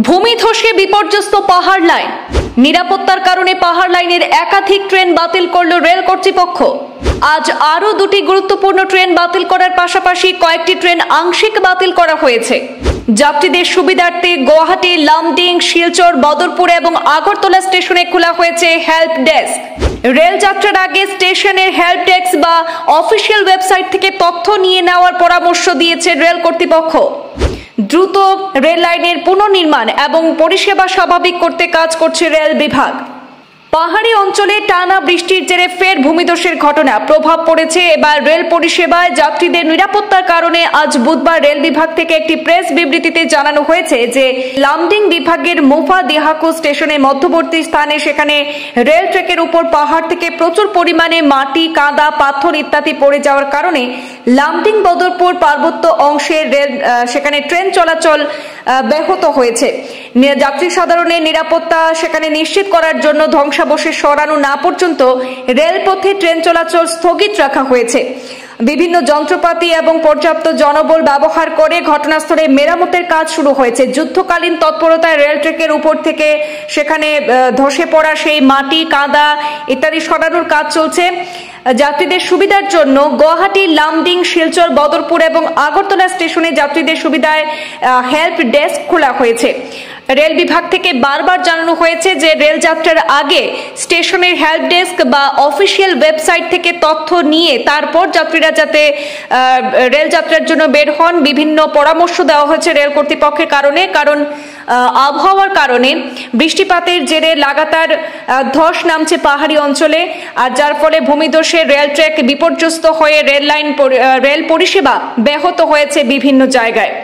ভূমিধসে বিপর্যস্ত পাহাড় লাইন, নিরাপত্তার কারণে পাহাড় লাইনের একাধিক ট্রেন বাতিল করল রেল কর্তৃপক্ষ। আজ আরও দুটি গুরুত্বপূর্ণ ট্রেন বাতিল করার পাশাপাশি কয়েকটি ট্রেন আংশিক বাতিল করা হয়েছে। যাত্রীদের সুবিধার্থে গুয়াহাটি, লামডিং, শিলচর, বদরপুর এবং আগরতলা স্টেশনে খোলা হয়েছে হেল্প ডেস্ক। রেল যাত্রার আগে স্টেশনের হেল্প ডেস্ক বা অফিসিয়াল ওয়েবসাইট থেকে তথ্য নিয়ে নেওয়ার পরামর্শ দিয়েছে রেল কর্তৃপক্ষ। দ্রুত রেল লাইনের পুনর্নির্মাণ এবং পরিষেবা স্বাভাবিক করতে কাজ করছে রেল বিভাগ। পাহাড়ি অঞ্চলে টানা বৃষ্টির জেরে ফের ভূমিধসের ঘটনা প্রভাব পড়েছে এবার রেল পরিষেবায়। যাত্রীদের নিরাপত্তার কারণে আজ বুধবার রেল বিভাগ থেকে একটি প্রেস বিবৃতিতে জানানো হয়েছে যে লামডিং বিভাগের মুফা দিহাকু স্টেশনের মধ্যবর্তী স্থানে সেখানে রেল ট্র্যাকের উপর পাহাড় থেকে প্রচুর পরিমাণে মাটি, কাদা, পাথর ইত্যাদি পড়ে যাওয়ার কারণে লামডিং বদরপুর পার্বত্য অংশের রেল সেখানে ট্রেন চলাচল ব্যাহত হয়েছে। যাত্রী সাধারণের নিরাপত্তা সেখানে নিশ্চিত করার জন্য ধ্বংসাবশেষ সরানো না পর্যন্ত রেলপথে ট্রেন চলাচল স্থগিত রাখা হয়েছে। বিভিন্ন যন্ত্রপাতি এবং পর্যাপ্ত জনবল ব্যবহার করে ঘটনাস্থলে মেরামতের কাজ শুরু হয়েছে। যুদ্ধকালীন তৎপরতায় রেল ট্র্যাকের উপর থেকে সেখানে ধসে পড়া সেই মাটি, কাদা ইত্যাদি সরানোর কাজ চলছে। যাত্রীদের সুবিধার জন্য গুয়াহাটি, লামডিং, শিলচর, বদরপুর এবং আগরতলা স্টেশনে যাত্রীদের সুবিধায় হেল্প ডেস্ক খোলা হয়েছে। রেল বিভাগ থেকে বারবার জানানো হয়েছে যে রেল যাত্রার আগে স্টেশনের হেল্প ডেস্ক বা অফিসিয়াল ওয়েবসাইট থেকে তথ্য নিয়ে তারপর যাত্রীরা যাতে রেল যাত্রার জন্য বের হন। বিভিন্ন পরামর্শ দেওয়া হয়েছে রেল কর্তৃপক্ষের কারণ আবহাওয়ার কারণে বৃষ্টিপাতের জেরে লাগাতার ধস নামছে পাহাড়ি অঞ্চলে, আর যার ফলে ভূমিধসে রেল ট্র্যাক বিপর্যস্ত হয়ে রেল পরিষেবা ব্যাহত হয়েছে বিভিন্ন জায়গায়।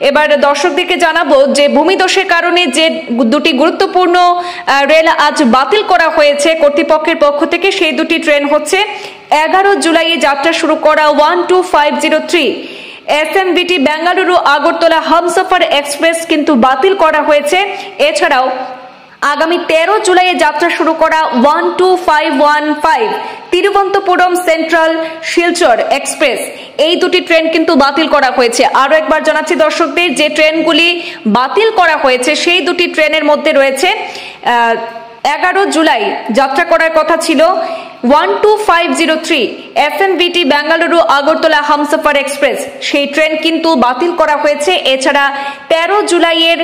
এবার দর্শকদেরকে জানাবো যে ভূমিধসের কারণে যে দুটি গুরুত্বপূর্ণ রেল আজ বাতিল করা হয়েছে কর্তৃপক্ষের পক্ষ থেকে, সেই দুটি ট্রেন হচ্ছে 11 জুলাইয়ে যাত্রা শুরু করা 12503 এসএমভিটি বেঙ্গালুরু আগরতলা হামসফর এক্সপ্রেস কিন্তু বাতিল করা হয়েছে। এছাড়াও আগামী 13 জুলাইয়ে যাত্রা শুরু করা 12515 তিরুবনন্তপুরম সেন্ট্রাল শিলচর এক্সপ্রেস, এই দুটি ট্রেন কিন্তু বাতিল করা হয়েছে। আরো একবার জানাচ্ছি দর্শকদের যে ট্রেনগুলি বাতিল করা হয়েছে সেই দুটি ট্রেনের মধ্যে রয়েছে 11 জুলাই যাত্রা করার কথা ছিল 12503 এফএমভিটি বেঙ্গালুরু আগরতলা হামসফর এক্সপ্রেস, সেই ট্রেন কিন্তু বাতিল করা হয়েছে। এছাড়া 13 জুলাইয়ের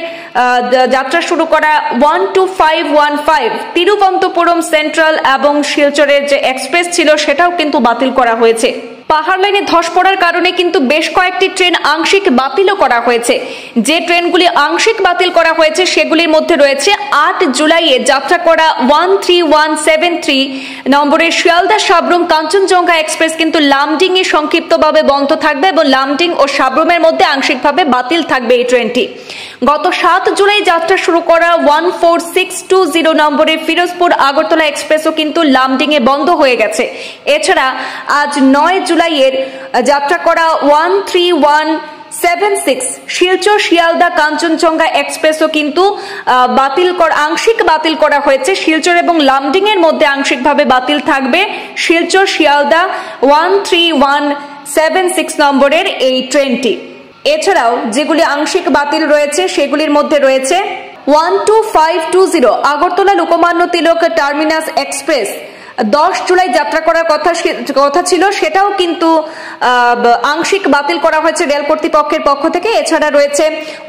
যাত্রা শুরু করা 12515 তিরুবনন্তপুরম সেন্ট্রাল এবং শিলচরের যে এক্সপ্রেস ছিল সেটাও কিন্তু বাতিল করা হয়েছে। পাহাড় লাইনে ধস পড়ার কারণে কিন্তু বেশ কয়েকটি ট্রেন আংশিক বাতিলও করা হয়েছে। যে ট্রেনগুলি আংশিক বাতিল করা হয়েছে সেগুলির মধ্যে রয়েছে 8 জুলাইয়ে যাত্রা করা 13173 নম্বরের শিয়ালদা সাব্রুম কাঞ্চনজঙ্ঘা এক্সপ্রেস কিন্তু লামডিং এ সংক্ষিপ্তভাবে বন্ধ থাকবে এবং লামডিং ও সাব্রুমের মধ্যে আংশিকভাবে বাতিল থাকবে এই ট্রেনটি। গত 7 জুলাই যাত্রা শুরু করা 14620 নম্বরের ফিরোজপুর আগরতলা এক্সপ্রেসও কিন্তু লামডিং এ বন্ধ হয়ে গেছে। এছাড়া আজ 9 জুলাইয়ের যাত্রা করা 13176 শিলচর শিয়ালদা কাঞ্চনজঙ্ঘা এক্সপ্রেসও কিন্তু আংশিক বাতিল করা হয়েছে। শিলচর এবং লামডিং এর মধ্যে আংশিকভাবে বাতিল থাকবে শিলচর শিয়ালদা 13176 নম্বরের এই ট্রেনটি। এছাড়াও যেগুলি আংশিক বাতিল রয়েছে সেগুলির মধ্যে রয়েছে 12520 আগরতলা লোকমান্য তিলক টার্মিনাস এক্সপ্রেস, 10 জুলাই যাত্রা করার কথা ছিল, সেটাও কিন্তু আংশিক বাতিল করা হয়েছে রেল কর্তৃপক্ষের পক্ষ থেকে। এছাড়া রয়েছে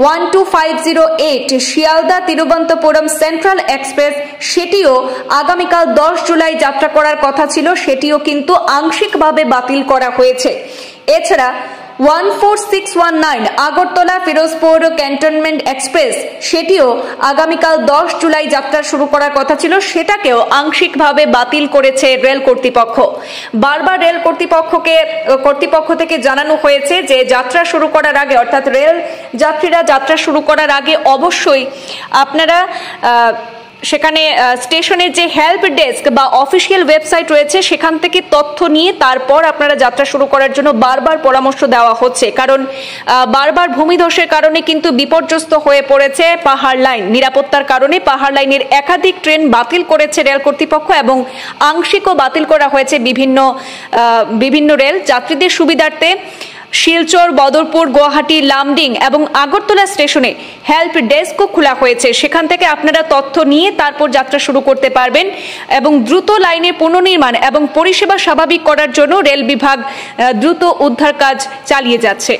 12508 শিয়ালদা তিরুবনন্তপুরম সেন্ট্রাল এক্সপ্রেস, সেটিও আগামীকাল 10 জুলাই যাত্রা করার কথা ছিল, সেটিও কিন্তু আংশিকভাবে বাতিল করা হয়েছে। এছাড়া 14619 আগরতলা ফিরোজপুর ক্যান্টনমেন্ট এক্সপ্রেস, সেটিও আগামীকাল 10 জুলাই যাত্রা শুরু করার কথা ছিল, সেটাকেও আংশিকভাবে বাতিল করেছে রেল কর্তৃপক্ষ। বারবার রেল কর্তৃপক্ষ থেকে জানানো হয়েছে যে যাত্রা শুরু করার আগে, অর্থাৎ রেল যাত্রীরা যাত্রা শুরু করার আগে অবশ্যই আপনারা সেখানে স্টেশনের যে হেল্প ডেস্ক বা অফিসিয়াল ওয়েবসাইট রয়েছে সেখান থেকে তথ্য নিয়ে তারপর আপনারা যাত্রা শুরু করার জন্য বারবার পরামর্শ দেওয়া হচ্ছে। কারণ বারবার ভূমিধসের কারণে কিন্তু বিপর্যস্ত হয়ে পড়েছে পাহাড় লাইন। নিরাপত্তার কারণে পাহাড় লাইনের একাধিক ট্রেন বাতিল করেছে রেল কর্তৃপক্ষ এবং আংশিকও বাতিল করা হয়েছে বিভিন্ন রেল। যাত্রীদের সুবিধার্থে শিলচর, বদরপুর, গুয়াহাটি, লামডিং এবং আগরতলা স্টেশনে হেল্প ডেস্কও খোলা হয়েছে। সেখান থেকে আপনারা তথ্য নিয়ে তারপর যাত্রা শুরু করতে পারবেন এবং দ্রুত লাইনের পুনর্নির্মাণ এবং পরিষেবা স্বাভাবিক করার জন্য রেল বিভাগ দ্রুত উদ্ধার কাজ চালিয়ে যাচ্ছে।